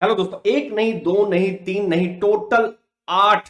Hello दोस्तों, एक नहीं, दो नहीं, तीन नहीं, टोटल 8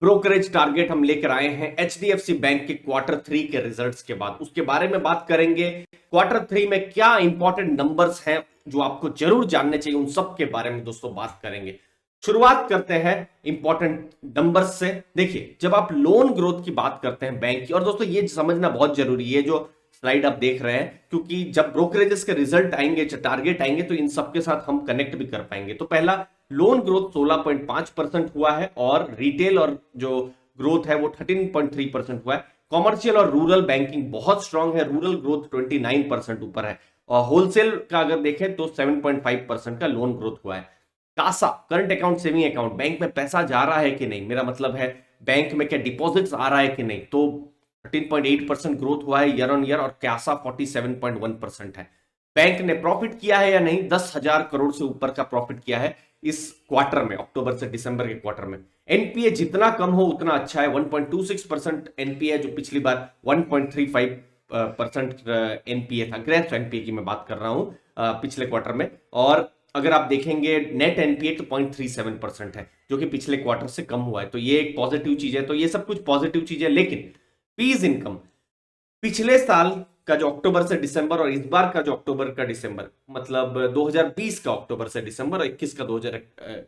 ब्रोकरेज टारगेट हम लेकर आए हैं एचडीएफसी बैंक के क्वार्टर 3 के रिजल्ट्स के बाद। उसके बारे में बात करेंगे। क्वार्टर 3 में क्या इंपॉर्टेंट नंबर्स हैं जो आपको जरूर जानने चाहिए, उन सब के बारे में दोस्तों बात करेंगे। शुरुआत करते हैं इंपॉर्टेंट नंबर्स से। देखिए, जब आप लोन ग्रोथ की बात करते हैं बैंक की, और दोस्तों ये समझना बहुत जरूरी है जो स्लाइड आप देख रहे हैं, क्योंकि जब ब्रोकरेजेस के रिजल्ट आएंगे, टारगेट आएंगे, तो इन सबके साथ हम कनेक्ट भी कर पाएंगे। तो पहला, लोन ग्रोथ 16.5% हुआ है और रिटेल और जो ग्रोथ है वो 13.3% हुआ है। कॉमर्शियल और रूरल बैंकिंग बहुत स्ट्रांग है, रूरल ग्रोथ 29% ऊपर है। और होलसेल का अगर देखें तो 7.5% का लोन ग्रोथ हुआ है। CASA, current account, saving account, bank में पैसा जा रहा है कि नहीं, मेरा मतलब है बैंक में क्या डिपॉजिट्स आ रहा है कि नहीं, तो 13.8% ग्रोथ हुआ है ईयर ऑन ईयर, और कासा 47.1% है। बैंक ने प्रॉफिट किया है या नहीं, 10,000 करोड़ से ऊपर का प्रॉफिट किया है इस क्वार्टर में, अक्टूबर से दिसंबर के क्वार्टर में। एनपीए जितना कम हो उतना अच्छा है, 1.26% एनपीए, जो पिछली बार 1.35% एनपीए था। ग्रेस एनपीए की मैं बात कर रहा हूं पिछले क्वार्टर में। और अगर आप देखेंगे नेट एनपीए तो 0.37% है, जो कि पिछले क्वार्टर से कम हुआ है। तो ये एक पॉजिटिव चीज है। तो ये सब कुछ पॉजिटिव चीज है। लेकिन फीस इनकम, पिछले साल का जो अक्टूबर से दिसंबर और इस बार का जो अक्टूबर का दिसंबर, मतलब 2020 का अक्टूबर से दिसंबर और 21 का 2000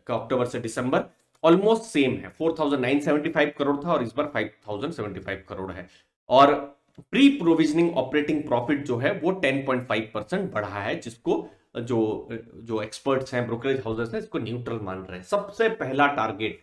का अक्टूबर से दिसंबर, ऑलमोस्ट सेम है। 4,975 करोड़ था और इस बार 5,075 करोड़ है। और प्री प्रोविजनिंग ऑपरेटिंग प्रॉफिट जो है वो 10.5% बढ़ा है, जिसको जो जो एक्सपर्ट्स हैं, ब्रोकरेज हाउसेस हैं, इसको न्यूट्रल मान रहे हैं। सबसे पहला टारगेट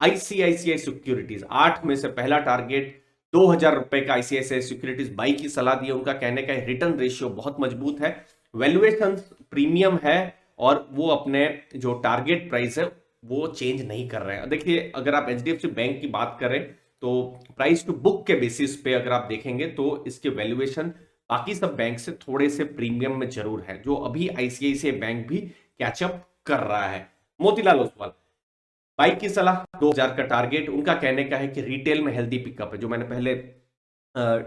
आईसीआईसीआई सिक्योरिटीज, 8 में से पहला टारगेट 2,000 रुपए का आईसीआईसीआई सिक्योरिटीज बाई की सलाह दी है। उनका कहने का रिटर्न रेशियो बहुत मजबूत है, वैल्यूएशन प्रीमियम है, और वो अपने जो टारगेट प्राइस है वो चेंज नहीं कर रहे हैं। देखिए, अगर आप एचडीएफसी बैंक की बात करें तो प्राइस टू बुक के बेसिस पे अगर आप देखेंगे तो इसके वैल्यूएशन बाकी सब बैंक से थोड़े से प्रीमियम में जरूर है, जो अभी आईसीआईसीआई बैंक भी कैचअप कर रहा है। मोतीलाल ओसवाल, बाइक की सलाह, 2,000 का टारगेट। उनका कहने का है कि रिटेल में हेल्दी पिकअप है, जो मैंने पहले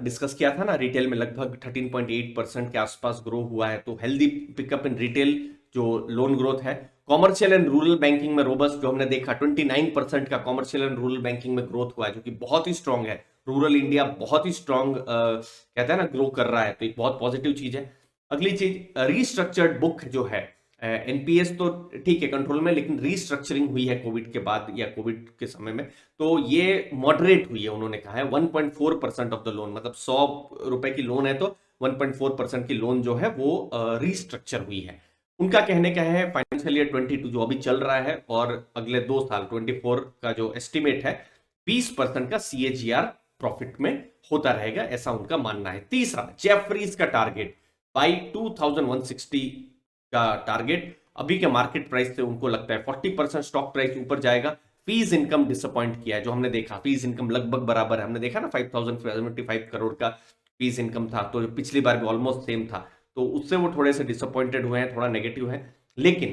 डिस्कस किया था ना, रिटेल में लगभग 13.8% के आसपास ग्रो हुआ है। तो हेल्दी पिकअप इन रिटेल जो लोन ग्रोथ है। कॉमर्शियल एंड रूरल बैंकिंग में रोबस्ट, जो हमने देखा 29% का कॉमर्शियल एंड रूरल बैंकिंग में ग्रोथ हुआ है, जो कि बहुत ही स्ट्रांग है। रूरल इंडिया बहुत ही स्ट्रांग कहते हैं ना, ग्रो कर रहा है, तो एक बहुत पॉजिटिव चीज है। अगली चीज, रीस्ट्रक्चर्ड बुक जो है, एनपीएस तो ठीक है कंट्रोल में, लेकिन रीस्ट्रक्चरिंग हुई है कोविड के बाद या कोविड के समय में, तो ये मॉडरेट हुई है। उन्होंने कहा है 1.4% ऑफ द लोन, मतलब 100 रुपए की लोन है तो 1.4% की लोन जो है वो रीस्ट्रक्चर हुई है। उनका कहने का है फाइनेंशियल ईयर 22 जो अभी चल रहा है और अगले 2 साल 24 का जो एस्टिमेट है, 20% का सीएजीआर प्रॉफिट में होता रहेगा, ऐसा उनका मानना है। तीसरा, जेफरीज का टारगेट बाई 2160 का टारगेट। अभी के मार्केट प्राइस से उनको लगता है 40% स्टॉक प्राइस ऊपर जाएगा। फीस इनकम डिसअपॉइंट किया है, जो हमने देखा फीस इनकम लगभग बराबर है। हमने देखा ना 5,075 करोड़ का फीस इनकम था, तो पिछली बार भी ऑलमोस्ट सेम था, तो उससे वो थोड़े से डिसअपॉइंटेड हुए हैं, थोड़ा नेगेटिव है। लेकिन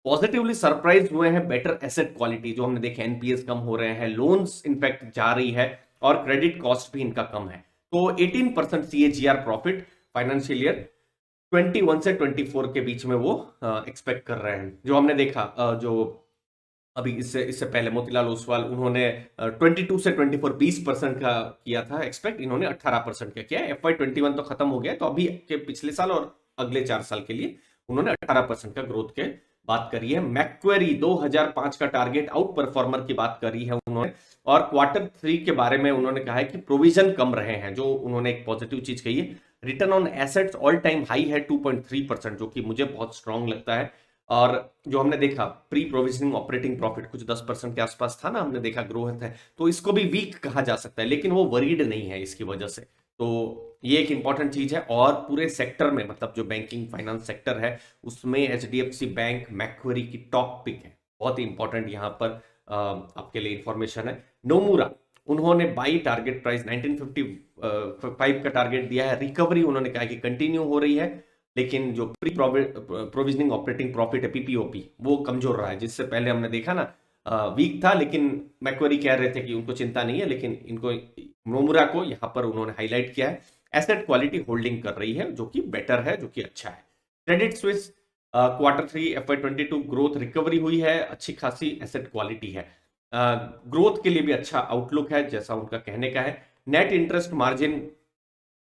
पॉजिटिवली सरप्राइज हुए हैं, बेटर एसेट क्वालिटी, जो हमने देखे एनपीएस कम हो रहे हैं, लोन्स इनफैक्ट जा रही है, और क्रेडिट कॉस्ट भी इनका कम है। तो 18% सीएजीआर प्रॉफिट फाइनेंशियल ईयर 21 से 24 के बीच में वो एक्सपेक्ट कर रहे हैं। जो हमने देखा जो अभी इससे इससे पहले मोतीलाल ओसवाल, उन्होंने 22 से 24 20% का किया था एक्सपेक्ट, इन्होंने 18% का किया। FY21 तो खत्म हो गया, तो अभी के पिछले साल और अगले 4 साल के लिए उन्होंने 18% का ग्रोथ के बात करी है। मैक्वेरी 2005 का टारगेट आउट परफॉर्मर की बात करी है उन्होंने। और क्वार्टर 3 के बारे में उन्होंने कहा है कि प्रोविजन कम रहे हैं, जो उन्होंने एक पॉजिटिव चीज कही है। Return on assets all time high है 2.3%, जो कि मुझे बहुत स्ट्रांग लगता है। और जो हमने देखा प्री प्रोविजनिंग ऑपरेटिंग प्रॉफिट कुछ 10% के आसपास था ना, हमने देखा ग्रोथ है, तो इसको भी वीक कहा जा सकता है, लेकिन वो वरीड नहीं है इसकी वजह से। तो ये एक इंपॉर्टेंट चीज है। और पूरे सेक्टर में, मतलब जो बैंकिंग फाइनेंस सेक्टर है, उसमें एचडीएफसी बैंक मैक्वेरी की टॉप पिक है। बहुत ही इंपॉर्टेंट यहाँ पर आपके लिए इंफॉर्मेशन है। नोमुरा, उन्होंने बाई टारगेट प्राइस 1955 का टारगेट दिया है। रिकवरी उन्होंने कहा कि कंटिन्यू हो रही है, लेकिन जो प्री प्रोविजनिंग ऑपरेटिंग प्रॉफिट है, पीपीओपी, वो कमजोर रहा है, जिससे पहले हमने देखा ना वीक था। लेकिन मैक्वेरी कह रहे थे कि उनको चिंता नहीं है, लेकिन इनको, नोमुरा को यहां पर उन्होंने हाईलाइट किया है। एसेट क्वालिटी होल्डिंग कर रही है, जो कि बेटर है, जो कि अच्छा है। Credit Suisse Q3 FY22 growth recovery हुई है, अच्छी खासी एसेट क्वालिटी है, ग्रोथ के लिए भी अच्छा आउटलुक है जैसा उनका कहने का है। नेट इंटरेस्ट मार्जिन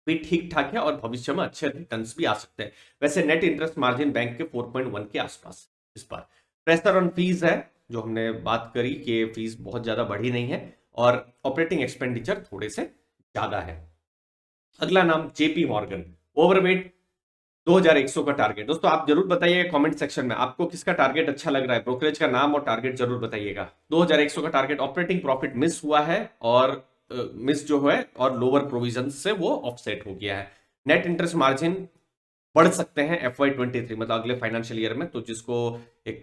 भी ठीक ठाक है और भविष्य में अच्छे रिटर्न्स भी आ सकते हैं। वैसे नेट इंटरेस्ट मार्जिन बैंक के 4.1 के आसपास इस बार। प्रेशर ऑन फीस है, जो हमने बात करी कि फीस बहुत ज्यादा बढ़ी नहीं है और ऑपरेटिंग एक्सपेंडिचर थोड़े से ज्यादा है। अगला नाम जेपी मॉर्गन, ओवरवेट 2100 का टारगेट। दोस्तों आप जरूर बताइएगा कमेंट सेक्शन में आपको किसका टारगेट अच्छा लग रहा है, ब्रोकरेज का नाम और टारगेट जरूर बताइएगा। 2100 का टारगेट। ऑपरेटिंग प्रॉफिट मिस हुआ है और मिस जो है और लोअर प्रोविजन से वो ऑफसेट हो गया है। नेट इंटरेस्ट मार्जिन बढ़ सकते हैं FY23 मतलब अगले फाइनेंशियल ईयर में, तो जिसको एक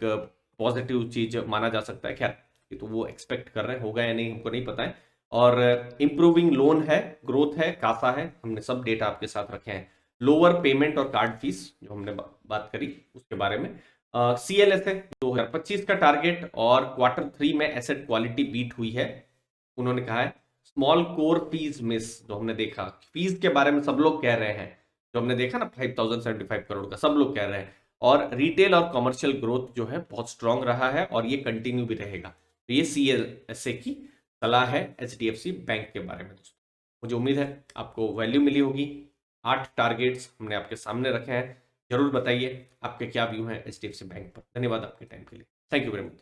पॉजिटिव चीज माना जा सकता है। खैर ये तो वो एक्सपेक्ट कर रहे हैं, होगा या नहीं हमको नहीं पता है। और इंप्रूविंग लोन है, ग्रोथ है, कासा है, हमने सब डेटा आपके साथ रखे हैं। लोअर पेमेंट और कार्ड फीस जो हमने बात करी उसके बारे में। CLS है 2025 का टारगेट और Q3 में एसेट क्वालिटी बीट हुई है। उन्होंने कहा है स्मॉल कोर फीस मिस, जो हमने देखा फीस के बारे में सब लोग कह रहे हैं, जो हमने देखा ना 5075 करोड़ का, सब लोग कह रहे हैं। और रिटेल और कमर्शियल ग्रोथ जो है बहुत स्ट्रांग रहा है और ये कंटिन्यू भी रहेगा। तो ये CLSA की सलाह है HDFC बैंक के बारे में। दोस्तों मुझे उम्मीद है आपको वैल्यू मिली होगी। 8 टारगेट्स हमने आपके सामने रखे हैं, जरूर बताइए आपके क्या व्यू हैं HDFC बैंक पर। धन्यवाद आपके टाइम के लिए, थैंक यू वेरी मच।